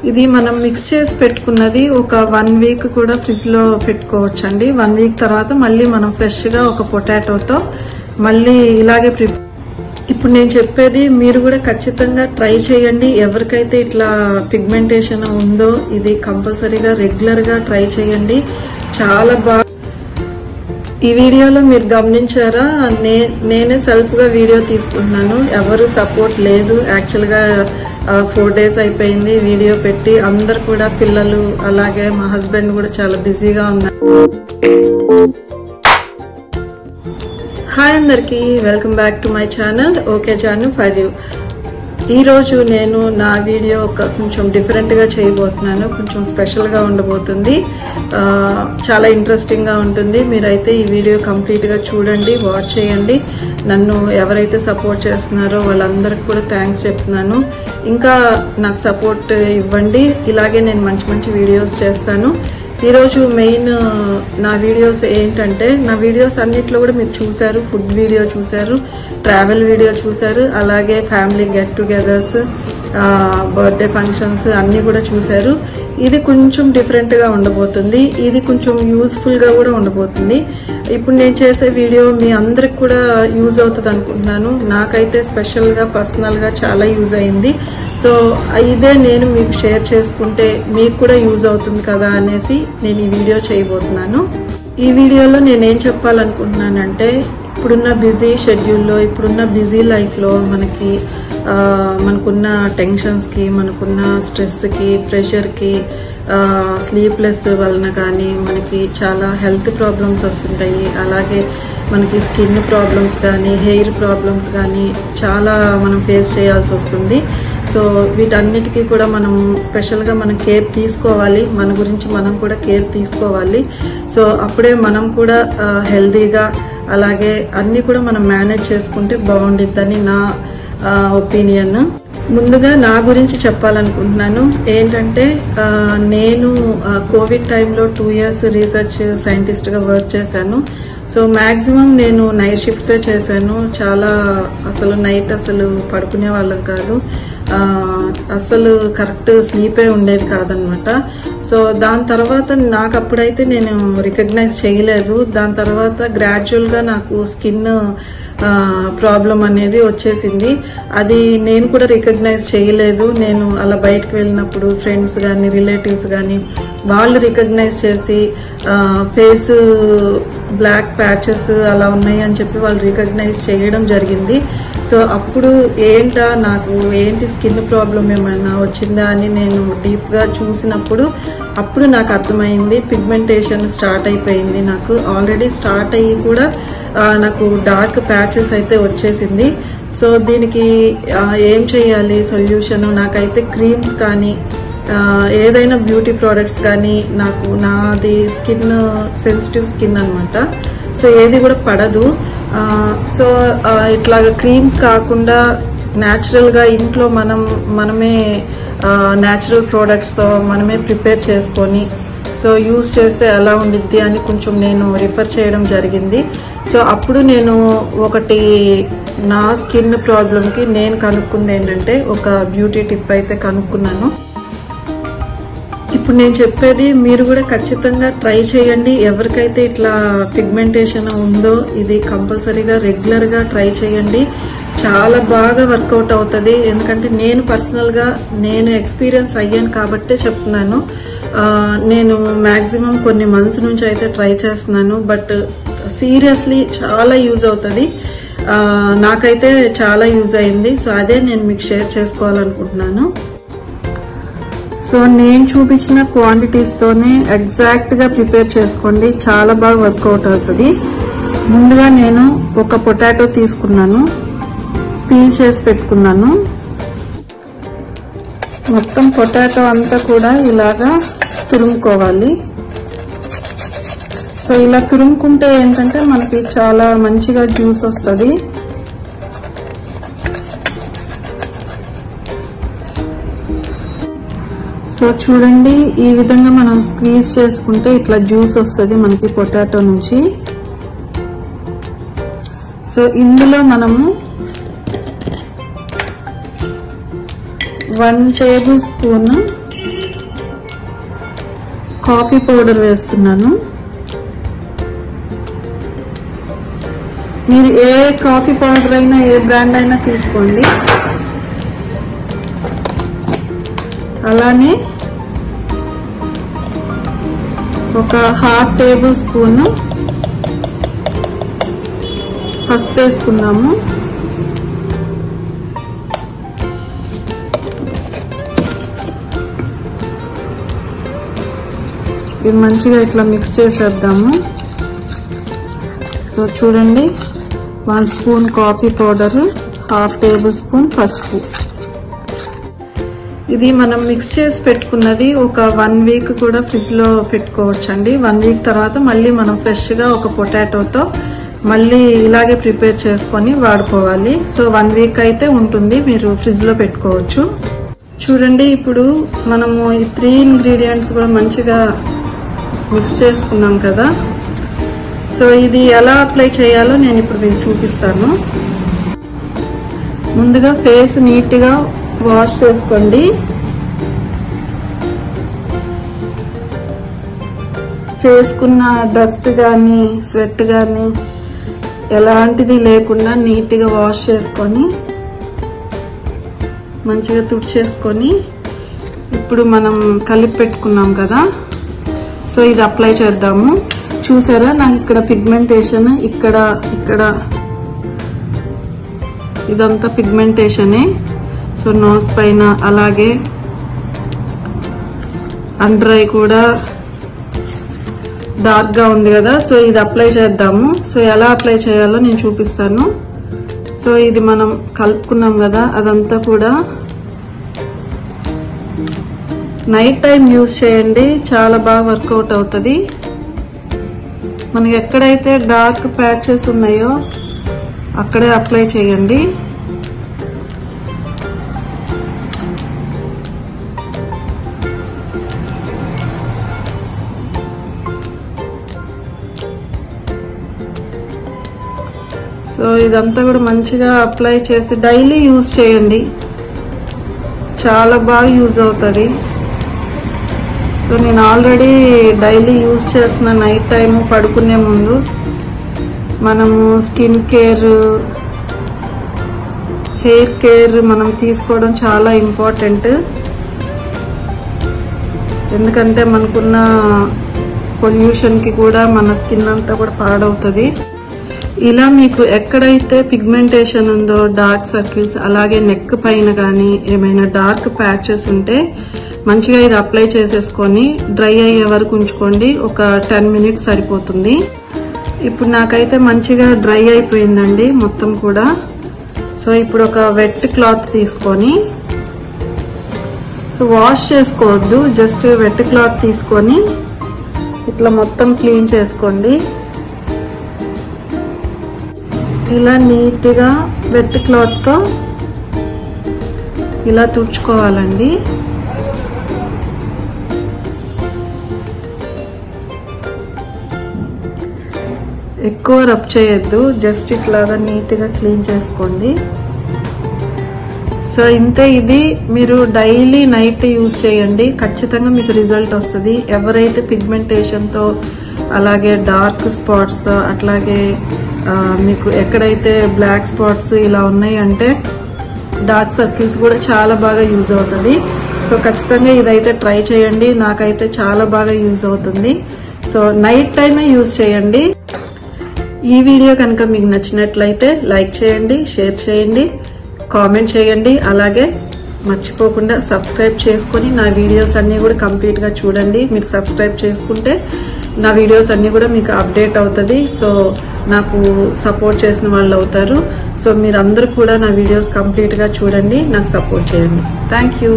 ఇది మనం మిక్స్ చేసి పెట్టుకున్నది ఒక 1 వీక్ కూడా ఫ్రిడ్జ్ లో పెట్టుకోవచ్చండి. 1 వీక్ తర్వాత మళ్ళీ మనం ఫ్రెష్ గా ఒక పొటాటోతో మళ్ళీ ఇలాగే ఇప్పుడు నేను చెప్పేది మీరు కూడా ఖచ్చితంగా ట్రై చేయండి. ఎవరికైతే ఇట్లా పిగ్మెంటేషన్ ఉందో ఇది కంపల్సరీగా రెగ్యులర్ గా ట్రై చేయండి. చాలా బాగా ఈ వీడియోలో మీరు గమనించారా, నేనే సెల్ఫ్ గా వీడియో తీసుకుంటున్నాను. ఎవరు సపోర్ట్ లేదు. యాక్చువల్ గా 4 days అయిపోయింది వీడియో పెట్టి. అందరు కూడా పిల్లలు అలాగే మా హస్బెండ్ కూడా చాలా బిజీగా ఉన్నారు. హాయ్ అందరికి, welcome back to my channel okay Jaanu for you. ఈ రోజు నేను నా వీడియో కొంచెం డిఫరెంట్ గా చేయబోతున్నాను. కొంచెం స్పెషల్ గా ఉండబోతుంది. చాలా ఇంట్రెస్టింగ్ గా ఉంటుంది. మీరైతే ఈ వీడియో కంప్లీట్ గా చూడండి, వాచ్ చేయండి. నన్ను ఎవరైతే సపోర్ట్ చేస్తున్నారో వాళ్ళందరికి కూడా థ్యాంక్స్ చెప్తున్నాను. ఇంకా నాకు సపోర్ట్ ఇవ్వండి. ఇలాగే నేను మంచి మంచి వీడియోస్ చేస్తాను. ఈరోజు మెయిన్ నా వీడియోస్ ఏంటంటే, నా వీడియోస్ అన్నిట్లో కూడా మీరు చూసారు. ఫుడ్ వీడియో చూసారు, ట్రావెల్ వీడియో చూసారు, అలాగే family get togethers, birthday functions అన్ని కూడా చూసారు. ఇది కొంచెం డిఫరెంట్ గా ఉండబోతుంది. ఇది కొంచెం యూస్ఫుల్ గా కూడా ఉండబోతుంది. ఇప్పుడు నేను చేసే వీడియో మీ అందరికి కూడా యూజ్ అవుతుంది అనుకుంటున్నాను. నాకైతే స్పెషల్ గా పర్సనల్ గా చాలా యూజ్ అయింది. సో ఇదే నేను మీకు షేర్ చేసుకుంటే మీకు కూడా యూజ్ అవుతుంది కదా అనేసి నేను ఈ వీడియో చేయబోతున్నాను. ఈ వీడియోలో నేనేం చెప్పాలనుకుంటున్నానంటే, ఇప్పుడున్న బిజీ షెడ్యూల్లో, ఇప్పుడున్న బిజీ లైఫ్లో మనకున్న టెన్షన్స్కి, మనకున్న స్ట్రెస్కి, ప్రెషర్కి, స్లీప్లెస్ వలన కానీ మనకి చాలా హెల్త్ ప్రాబ్లమ్స్ వస్తుంటాయి. అలాగే మనకి స్కిన్ ప్రాబ్లమ్స్ కానీ, హెయిర్ ప్రాబ్లమ్స్ కానీ చాలా మనం ఫేస్ చేయాల్సి వస్తుంది. సో వీటన్నిటికీ కూడా మనం స్పెషల్గా మనం కేర్ తీసుకోవాలి. మన గురించి మనం కూడా కేర్ తీసుకోవాలి. సో అప్పుడే మనం కూడా హెల్తీగా, అలాగే అన్ని కూడా మనం మేనేజ్ చేసుకుంటే బాగుండిద్దని నా ఒపీనియన్. ముందుగా నా గురించి చెప్పాలనుకుంటున్నాను. ఏంటంటే, నేను కోవిడ్ టైంలో 2 years రీసెర్చ్ సైంటిస్ట్ గా వర్క్ చేశాను. సో మాక్సిమం నేను నైట్ షిఫ్ట్సే చేశాను. చాలా అసలు నైట్ అసలు పడుకునే వాళ్ళం కాదు. అసలు కరెక్ట్ స్లీపే ఉండేది కాదనమాట. సో దాని తర్వాత నాకు అప్పుడైతే నేను రికగ్నైజ్ చేయలేదు. దాని తర్వాత గ్రాడ్యువల్ గా నాకు స్కిన్ ప్రాబ్లం అనేది వచ్చేసింది. అది నేను కూడా రికగ్నైజ్ చేయలేదు. నేను అలా బయటకు వెళ్ళినప్పుడు ఫ్రెండ్స్ కానీ, రిలేటివ్స్ కానీ వాళ్ళు రికగ్నైజ్ చేసి ఫేస్ బ్లాక్ ప్యాచెస్ అలా ఉన్నాయి అని చెప్పి వాళ్ళు రికగ్నైజ్ చేయడం జరిగింది. సో అప్పుడు నాకు ఏంటి స్కిన్ ప్రాబ్లం ఏమైనా వచ్చిందా అని నేను డీప్ గా చూసినప్పుడు అప్పుడు నాకు అర్థమైంది, పిగ్మెంటేషన్ స్టార్ట్ అయిపోయింది. నాకు ఆల్రెడీ స్టార్ట్ అయ్యి కూడా నాకు డార్క్ ప్యాచెస్ అయితే వచ్చేసింది. సో దీనికి ఏం చేయాలి సొల్యూషన్? నాకైతే క్రీమ్స్ కానీ, ఏదైనా బ్యూటీ ప్రోడక్ట్స్ కానీ, నాది స్కిన్ సెన్సిటివ్ స్కిన్ అనమాట. సో ఏది కూడా పడదు. సో ఇట్లాగా క్రీమ్స్ కాకుండా న్యాచురల్ గా ఇంట్లో మనమే న్యాచురల్ ప్రోడక్ట్స్ తో మనమే ప్రిపేర్ చేసుకొని సో యూజ్ చేస్తే ఎలా ఉండిద్ది అని కొంచెం నేను రిఫర్ చేయడం జరిగింది. సో అప్పుడు నేను నా స్కిన్ ప్రాబ్లంకి నేను కనుక్కుంది ఏంటంటే, ఒక బ్యూటీ టిప్ అయితే కనుక్కున్నాను. ఇప్పుడు నేను చెప్పేది మీరు కూడా ఖచ్చితంగా ట్రై చేయండి. ఎవరికైతే ఇట్లా పిగ్మెంటేషన్ ఉందో ఇది కంపల్సరీగా రెగ్యులర్ గా ట్రై చేయండి. చాలా బాగా వర్కౌట్ అవుతుంది. ఎందుకంటే నేను పర్సనల్ గా ఎక్స్పీరియన్స్ అయ్యాను కాబట్టే చెప్తున్నాను. నేను మాక్సిమం కొన్ని మంత్స్ నుంచి అయితే ట్రై చేస్తున్నాను. బట్ సీరియస్లీ చాలా యూజ్ అవుతుంది. నాకైతే చాలా యూజ్ అయింది. సో అదే నేను మీకు షేర్ చేసుకోవాలనుకుంటున్నాను. సో నేను చూపించిన క్వాంటిటీస్ తోనే ఎగ్జాక్ట్ గా ప్రిపేర్ చేసుకోండి. చాలా బాగా వర్కౌట్ అవుతుంది. ముందుగా నేను ఒక పొటాటో తీసుకున్నాను, పీల్ చేసి పెట్టుకున్నాను. మొత్తం పొటాటో అంతా కూడా ఇలాగా తురుముకోవాలి. సో ఇలా తురుముకుంటే ఏంటంటే మనకి చాలా మంచిగా జ్యూస్ వస్తుంది. సో చూడండి, ఈ విధంగా మనం స్క్వీజ్ చేసుకుంటే ఇట్లా జ్యూస్ వస్తుంది మనకి పొటాటో నుంచి. సో ఇందులో మనము 1 టేబుల్ స్పూన్ కాఫీ పౌడర్ వేస్తున్నాను. మీరు ఏ కాఫీ పౌడర్ అయినా ఏ బ్రాండ్ అయినా తీసుకోండి. అలానే ఒక ½ టేబుల్ స్పూన్ పసుపు వేసుకుందాము. ఇది మంచిగా ఇట్లా మిక్స్ చేసేద్దాము. సో చూడండి, 1 spoon coffee powder, ½ table spoon పసుపు. ఇది మనం మిక్స్ చేసి పెట్టుకున్నది ఒక 1 వీక్ కూడా ఫ్రిడ్జ్ లో పెట్టుకోవచ్చండి. 1 వీక్ తర్వాత మళ్ళీ మనం ఫ్రెష్ గా ఒక పొటాటోతో మళ్ళీ ఇలాగే ప్రిపేర్ చేసుకొని వాడుకోవాలి. సో 1 వీక్ అయితే ఉంటుంది, మీరు ఫ్రిడ్జ్ లో పెట్టుకోవచ్చు. చూడండి, ఇప్పుడు మనము ఈ 3 ఇంగ్రీడియంట్స్ కూడా మంచిగా మిక్స్ చేసుకున్నాం కదా. సో ఇది ఎలా అప్లై చేయాలో నేను ఇప్పుడు మీకు చూపిస్తాను. ముందుగా ఫేస్ నీట్ గా వాష్ చేసుకోండి. ఫేస్ కున్న డస్ట్ గానీ స్వెట్ గానీ ఎలాంటిది లేకుండా నీట్ గా వాష్ చేసుకొని మంచిగా తుడిచేసుకొని ఇప్పుడు మనం కలిపి పెట్టుకున్నాం కదా, సో ఇది అప్లై చేద్దాము. చూసారా, నాకు ఇక్కడ పిగ్మెంటేషన్ ఇక్కడ ఇదంతా పిగ్మెంటేషనే. సో నోస్ పైన అలాగే అండర్ ఐ కూడా డార్క్ గా ఉంది కదా. సో ఇది అప్లై చేద్దాము. సో ఎలా అప్లై చేయాలో నేను చూపిస్తాను. సో ఇది మనం కలుపుకున్నాం కదా, అదంతా కూడా నైట్ టైం యూజ్ చేయండి, చాలా బాగా వర్కౌట్ అవుతుంది. మనకి ఎక్కడైతే డార్క్ ప్యాచెస్ ఉన్నాయో అక్కడే అప్లై చేయండి. సో ఇదంతా కూడా మంచిగా అప్లై చేసి డైలీ యూజ్ చేయండి, చాలా బాగా యూజ్ అవుతుంది. సో నేను ఆల్రెడీ డైలీ యూజ్ చేస్తున్న నైట్ టైం పడుకునే ముందు. మనము స్కిన్ కేర్, హెయిర్ కేర్ మనం తీసుకోవడం చాలా ఇంపార్టెంట్. ఎందుకంటే మనకున్న పొల్యూషన్కి కూడా మన స్కిన్ అంతా కూడా పాడవుతుంది. ఇలా మీకు ఎక్కడైతే పిగ్మెంటేషన్ ఉందో, డార్క్ సర్కిల్స్, అలాగే నెక్ పైన కానీ ఏమైనా డార్క్ ప్యాచెస్ ఉంటే మంచిగా ఇది అప్లై చేసేసుకొని డ్రై అయ్యే వరకు ఉంచుకోండి. ఒక 10 మినిట్స్ సరిపోతుంది. ఇప్పుడు నాకైతే మంచిగా డ్రై అయిపోయిందండి మొత్తం కూడా. సో ఇప్పుడు ఒక వెట్ క్లాత్ తీసుకొని, సో వాష్ చేసుకోవద్దు, జస్ట్ వెట్ క్లాత్ తీసుకొని ఇట్లా మొత్తం క్లీన్ చేసుకోండి. ఇలా నీట్ గా వెట్ క్లాత్ తో ఇలా తుడుచుకోవాలండి. ఎక్కువ రబ్ చేయొద్దు, జస్ట్ ఇట్లాగా నీట్ గా క్లీన్ చేసుకోండి. సో ఇంతే, ఇది మీరు డైలీ నైట్ యూజ్ చేయండి, ఖచ్చితంగా మీకు రిజల్ట్ వస్తుంది. ఎవరైతే పిగ్మెంటేషన్ తో అలాగే డార్క్ స్పాట్స్ తో అట్లాగే మీకు ఎక్కడైతే బ్లాక్ స్పాట్స్ ఇలా ఉన్నాయి అంటే డార్క్ సర్కిల్స్ కూడా చాలా బాగా యూజ్ అవుతుంది. సో ఖచ్చితంగా ఇదైతే ట్రై చేయండి, నాకైతే చాలా బాగా యూజ్ అవుతుంది. సో నైట్ టైమే యూజ్ చేయండి. ఈ వీడియో కనుక మీకు నచ్చినట్లయితే లైక్ చేయండి, షేర్ చేయండి, కామెంట్ చేయండి. అలాగే మర్చిపోకుండా సబ్స్క్రైబ్ చేసుకొని నా వీడియోస్ అన్ని కూడా కంప్లీట్ గా చూడండి. మీరు సబ్స్క్రైబ్ చేసుకుంటే నా వీడియోస్ అన్ని కూడా మీకు అప్డేట్ అవుతుంది. సో నాకు సపోర్ట్ చేసిన వాళ్ళు అవుతారు. సో మీరందరూ కూడా నా వీడియోస్ కంప్లీట్ గా చూడండి, నాకు సపోర్ట్ చేయండి. Thank you.